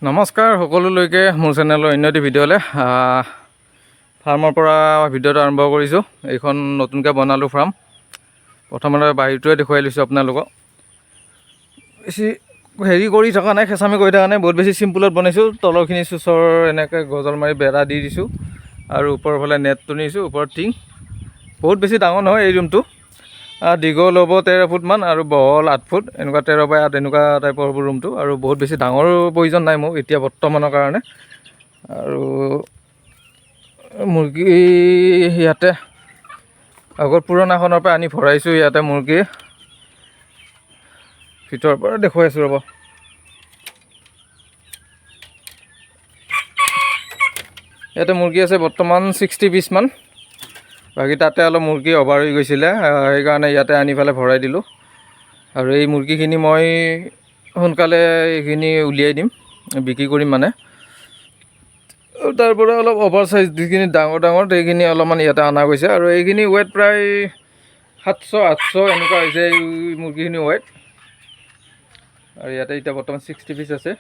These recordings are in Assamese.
নমস্কাৰ সকলোলৈকে মোৰ চেনেলৰ অন্য এটি ভিডিঅ'লৈ ফাৰ্মৰ পৰা ভিডিঅ'টো আৰম্ভ কৰিছোঁ। এইখন নতুনকৈ বনালোঁ ফাৰ্ম। প্ৰথমতে বাহিৰটোৱে দেখুৱাই লৈছোঁ আপোনালোকক। বেছি হেৰি কৰি থকা নাই, খেচামি কৰি থকা নাই, বহুত বেছি চিম্পুলত বনাইছোঁ। তলৰখিনি চুচৰ এনেকৈ গজল মাৰি বেৰা দি দিছোঁ আৰু ওপৰৰ ফালে নেট টনিছোঁ, ওপৰত টিং। বহুত বেছি ডাঙৰ নহয় এই ৰুমটো। দীঘল হ'ব 13 ফুটমান আৰু বহল 8 ফুট, এনেকুৱা 13 বাই 8 এনেকুৱা টাইপৰ হ'ব ৰুমটো। আৰু বহুত বেছি ডাঙৰ প্ৰয়োজন নাই মোক এতিয়া বৰ্তমানৰ কাৰণে। আৰু মুৰ্গী ইয়াতে আগত পুৰণাখনৰ পৰা আনি ভৰাইছোঁ। ইয়াতে মুৰ্গী ভিতৰৰ পৰা দেখুৱাই আছোঁ ৰ'ব। ইয়াতে মুৰ্গী আছে বৰ্তমান 60 পিছমান। বাকী তাতে অলপ মুৰ্গী অভাৰ হৈ গৈছিলে, সেইকাৰণে ইয়াতে আনি পেলাই ভৰাই দিলোঁ। আৰু এই মুৰ্গীখিনি মই সোনকালে এইখিনি উলিয়াই দিম, বিক্ৰী কৰিম মানে। তাৰ পৰা অলপ অভাৰ চাইজ যিখিনি ডাঙৰ সেইখিনি অলপমান ইয়াতে অনা গৈছে। আৰু এইখিনি ৱেট প্ৰায় 700-800 এনেকুৱা হৈছে এই মুৰ্গীখিনি ৱেট। আৰু ইয়াতে এতিয়া বৰ্তমান 60 পিচ আছে।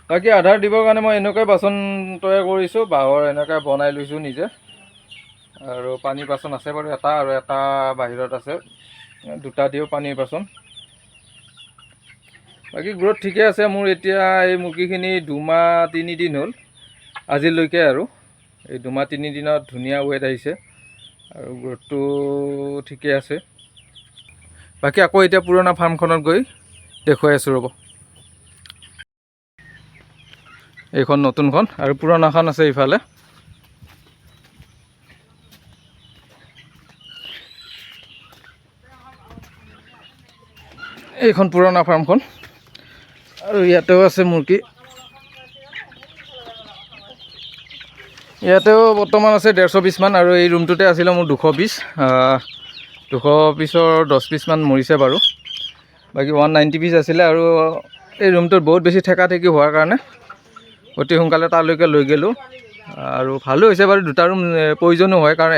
বাকী আধাৰ দিবৰ কাৰণে মই এনেকুৱাই বাচন তৈয়াৰ কৰিছোঁ, বাঁহৰ এনেকৈ বনাই লৈছোঁ নিজে। আৰু পানীৰ বাচন আছে বাৰু এটা, আৰু এটা বাহিৰত আছে, দুটা দিওঁ পানীৰ বাচন। বাকী গ্ৰোথ ঠিকে আছে মোৰ। এতিয়া এই মুৰ্গীখিনি 2-3 দিন হ'ল আজিলৈকে। আৰু এই 2-3 দিনত ধুনীয়া ৱেট আহিছে আৰু গ্ৰোথটো ঠিকে আছে। বাকী আকৌ এতিয়া পুৰণা ফাৰ্মখনত গৈ দেখুৱাই আছোঁ ৰ'ব। এইখন নতুনখন আৰু পুৰণাখন আছে ইফালে। এইখন পুৰণা ফাৰ্মখন আৰু ইয়াতেও আছে মুৰ্গী। ইয়াতেও বৰ্তমান আছে 150 পিছমান। আৰু এই ৰুমটোতে আছিলে মোৰ 200 পিচ। 200 পিছৰ 10 পিছমান মৰিছে বাৰু। বাকী 190 পিচ আছিলে। আৰু এই ৰুমটোত বহুত বেছি ঠেকাঠেকি হোৱাৰ কাৰণে অতি সোনকালে তালৈকে লৈ গ'লোঁ। আৰু ভালো হৈছে বাৰু, দুটা ৰুম প্ৰয়োজনো হয়, কাৰণ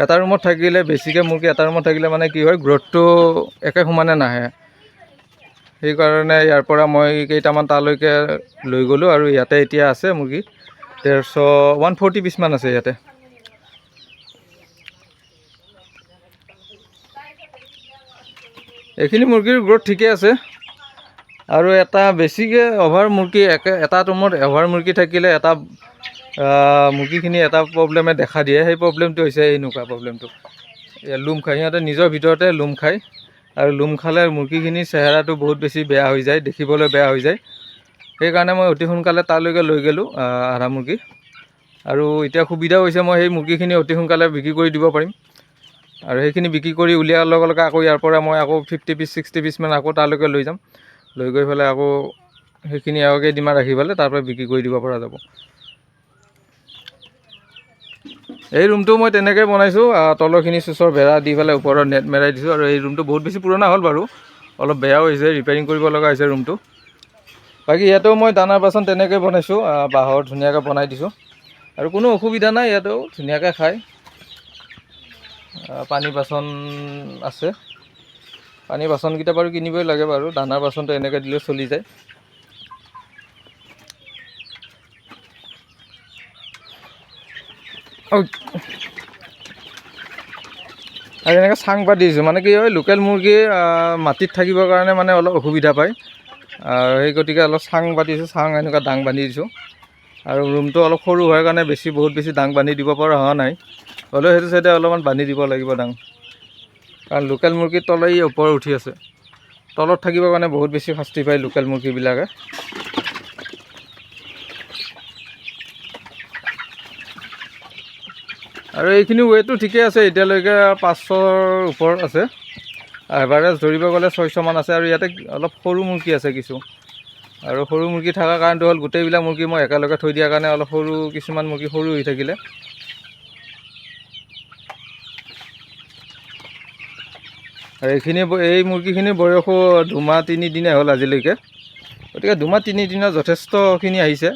এটা ৰুমত থাকিলে বেছিকৈ মুৰ্গী এটা ৰুমত থাকিলে মানে কি হয়, গ্ৰথটো একে সমানে নাহে। সেইকাৰণে ইয়াৰ পৰা মই কেইটামান তালৈকে লৈ গ'লোঁ। আৰু ইয়াতে এতিয়া আছে মুৰ্গী 140 পিছমান আছে ইয়াতে। এইখিনি মুৰ্গীৰ গ্ৰোথ ঠিকে আছে। আৰু এটা বেছিকৈ অভাৰ মুৰ্গী এটা ৰুমত অভাৰ মুৰ্গী থাকিলে মুৰ্গীখিনি এটা প্ৰব্লেমে দেখা দিয়ে। সেই প্ৰব্লেমটো হৈছে এনেকুৱা প্ৰব্লেমটো, লোম খায়। সিহঁতে নিজৰ ভিতৰতে লোম খায়, আৰু লোম খালে মুৰ্গীখিনিৰ চেহেৰাটো বহুত বেছি বেয়া হৈ যায়, দেখিবলৈ বেয়া হৈ যায়। সেইকাৰণে মই অতি সোনকালে তালৈকে লৈ গ'লোঁ আধা মুৰ্গী। আৰু এতিয়া সুবিধাও হৈছে, মই সেই মুৰ্গীখিনি অতি সোনকালে বিক্ৰী কৰি দিব পাৰিম। আৰু সেইখিনি বিক্ৰী কৰি উলিওৱাৰ লগে লগে আকৌ ইয়াৰ পৰা মই আকৌ 50 পিচ 60 পিচমান আকৌ তালৈকে লৈ যাম। লৈ গৈ পেলাই আকৌ সেইখিনি আৰু কেইদিনমান ৰাখি পেলাই তাৰ পৰা বিক্ৰী কৰি দিব পৰা যাব। এই ৰুমটো মই তেনেকৈ বনাইছোঁ, তলৰখিনি চুচৰ বেৰা দি পেলাই ওপৰত নেট মেৰাই দিছোঁ। আৰু এই ৰুমটো বহুত বেছি পুৰণা হ'ল বাৰু, অলপ বেয়াও হৈছে, ৰিপেয়াৰিং কৰিব লগা হৈছে ৰুমটো। বাকী ইয়াতেও মই দানাৰ বাচন তেনেকৈ বনাইছোঁ, বাঁহৰ ধুনীয়াকৈ বনাই দিছোঁ। আৰু কোনো অসুবিধা নাই, ইয়াতেও ধুনীয়াকৈ খায়। পানী বাচন আছে, পানী বাচনকেইটা বাৰু কিনিবই লাগে বাৰু, দানাৰ বাচনটো এনেকৈ দিলেও চলি যায়। আৰু এনেকৈ চাং পাতি দিছোঁ, মানে কি হয়, লোকেল মুৰ্গী মাটিত থাকিবৰ কাৰণে মানে অলপ অসুবিধা পায়। আৰু সেই গতিকে অলপ চাং পাতিছোঁ, চাং এনেকুৱা দাং বান্ধি দিছোঁ। আৰু ৰুমটো অলপ সৰু হোৱাৰ কাৰণে বহুত বেছি দাং বান্ধি দিব পৰা হোৱা নাই। হ'লেও সেইটো চাইডে অলপমান বান্ধি দিব লাগিব দাং, কাৰণ লোকেল মুৰ্গীৰ তলেই ওপৰত উঠি আছে। তলত থাকিবৰ কাৰণে বহুত বেছি শাস্তি পায় লোকেল মুৰ্গীবিলাকে। আৰু এইখিনি ৱেইটো ঠিকে আছে, এতিয়ালৈকে 500ৰ ওপৰত আছে। এভাৰেজ ধৰিব গ'লে 600 মান আছে। আৰু ইয়াতে অলপ সৰু মুৰ্গী আছে কিছু, আৰু সৰু মুৰ্গী থকাৰ কাৰণটো হ'ল গোটেইবিলাক মুৰ্গী মই একেলগে থৈ দিয়াৰ কাৰণে অলপ কিছুমান মুৰ্গী সৰু হৈ থাকিলে। আৰু এই মুৰ্গীখিনিৰ বয়সো 2-3 দিনে হ'ল আজিলৈকে। গতিকে 2-3 দিনত যথেষ্টখিনি আহিছে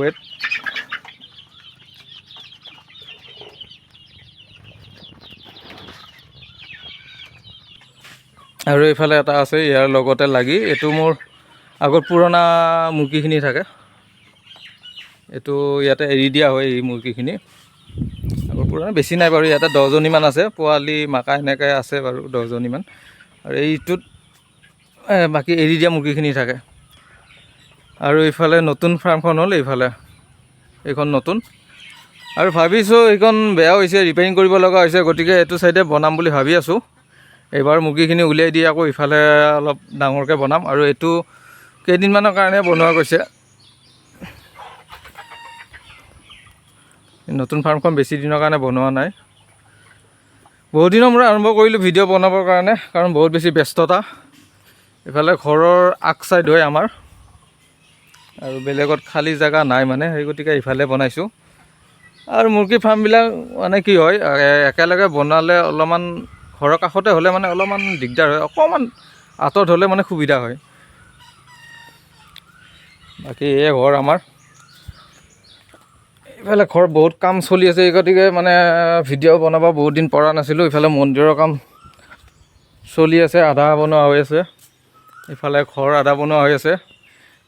ৱেট। আৰু এইফালে এটা আছে ইয়াৰ লগতে লাগি, এইটো মোৰ আগৰ পুৰণা মুৰ্গীখিনি থাকে। এইটো ইয়াতে এৰি দিয়া হয় এই মুৰ্গীখিনি। আগৰ পুৰণা বেছি নাই বাৰু, ইয়াতে 10জনীমান আছে, পোৱালি মাকা সেনেকৈ আছে বাৰু 10জনীমান। আৰু এইটোত বাকী এৰি দিয়া মুৰ্গীখিনি থাকে। আৰু এইফালে নতুন ফাৰ্মখন হ'ল এইফালে, এইখন নতুন। আৰু ভাবিছোঁ এইখন বেয়া হৈছে, ৰিপেয়াৰিং কৰিব লগা হৈছে, গতিকে এইটো চাইডে বনাম বুলি ভাবি আছোঁ। এইবাৰ মুৰ্গীখিনি উলিয়াই দি আকৌ ইফালে অলপ ডাঙৰকৈ বনাম। আৰু এইটো কেইদিনমানৰ কাৰণে বনোৱা গৈছে। নতুন ফাৰ্মখন বেছি দিনৰ কাৰণে বনোৱা নাই, বহুত দিনৰ মূৰত আৰম্ভ কৰিলোঁ ভিডিঅ' বনাবৰ কাৰণে, কাৰণ বহুত বেছি ব্যস্ততা। ইফালে ঘৰৰ আগ চাইড হয় আমাৰ, আৰু বেলেগত খালী জেগা নাই মানে, সেই গতিকে ইফালে বনাইছোঁ। আৰু মুৰ্গী ফাৰ্মবিলাক মানে কি হয়, একেলগে বনালে অলপমান ঘৰৰ কাষতে হ'লে মানে অলপমান দিগদাৰ হয়, অকণমান আঁতৰত হ'লে মানে সুবিধা হয়। বাকী এই ঘৰ আমাৰ, ইফালে ঘৰ বহুত কাম চলি আছে, এই গতিকে মানে ভিডিঅ' বনাব বহুত দিন পৰা নাছিলোঁ। ইফালে মন্দিৰৰ কাম চলি আছে, আধা বনোৱা হৈ আছে, ইফালে ঘৰ আধা বনোৱা হৈ আছে।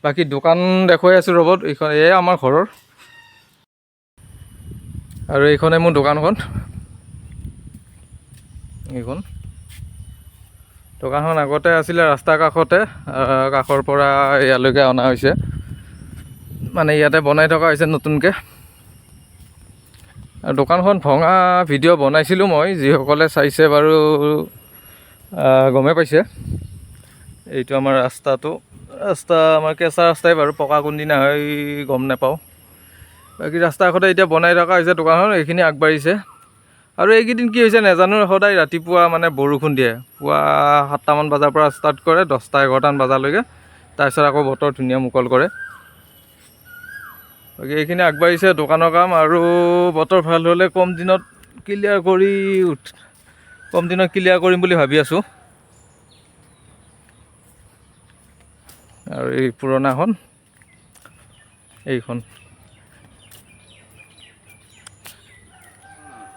বাকী দোকান দেখুৱাই আছোঁ ৰ'ব, এইখন এয়া আমাৰ ঘৰৰ, আৰু এইখনে মোৰ দোকানখন। এইখন দোকানখন আগতে আছিলে ৰাস্তাৰ কাষতে, কাষৰ পৰা ইয়ালৈকে অনা হৈছে, মানে ইয়াতে বনাই থকা হৈছে নতুনকৈ। আৰু দোকানখন ভঙা ভিডিঅ' বনাইছিলোঁ মই, যিসকলে চাইছে বাৰু গমেই পাইছে। এইটো আমাৰ ৰাস্তা আমাৰ কেঁচা ৰাস্তাই বাৰু, পকা কোনদিনা হয় গম নাপাওঁ। বাকী ৰাস্তা কাষতে এতিয়া বনাই থকা হৈছে দোকানখন, এইখিনি আগবাঢ়িছে। আৰু এইকেইদিন কি হৈছে নাজানো, সদায় ৰাতিপুৱা মানে বৰষুণ দিয়ে, পুৱা 7টামান বজাৰ পৰা ষ্টাৰ্ট কৰে, 10টা-11টামান বজালৈকে, তাৰপিছত আকৌ বতৰ ধুনীয়া মুকল কৰে। বাকী এইখিনি আগবাঢ়িছে দোকানৰ কাম, আৰু বতৰ ভাল হ'লে কম দিনত ক্লিয়াৰ কৰিম বুলি ভাবি আছোঁ। আৰু এই পুৰণাখন এইখন।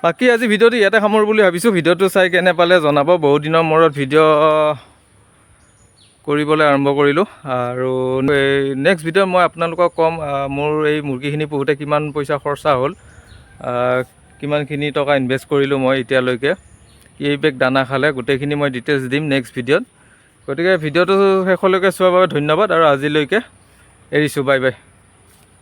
বাকী আজি ভিডিঅ'টো ইয়াতে সামৰোঁ বুলি ভাবিছোঁ। ভিডিঅ'টো চাই কেনে পালে জনাব। বহুত দিনৰ মূৰত ভিডিঅ' কৰিবলৈ আৰম্ভ কৰিলোঁ, আৰু নেক্সট ভিডিঅ'ত মই আপোনালোকক ক'ম মোৰ এই মুৰ্গীখিনি পোহোঁতে কিমান পইচা খৰচা হ'ল, কিমানখিনি টকা ইনভেষ্ট কৰিলোঁ মই এতিয়ালৈকে, কি বেগ দানা খালে, গোটেইখিনি মই ডিটেইলছ দিম নেক্সট ভিডিঅ'ত। গতিকে ভিডিঅ'টো শেষলৈকে চোৱাৰ বাবে ধন্যবাদ, আৰু আজিলৈকে এৰিছোঁ, বাই বাই।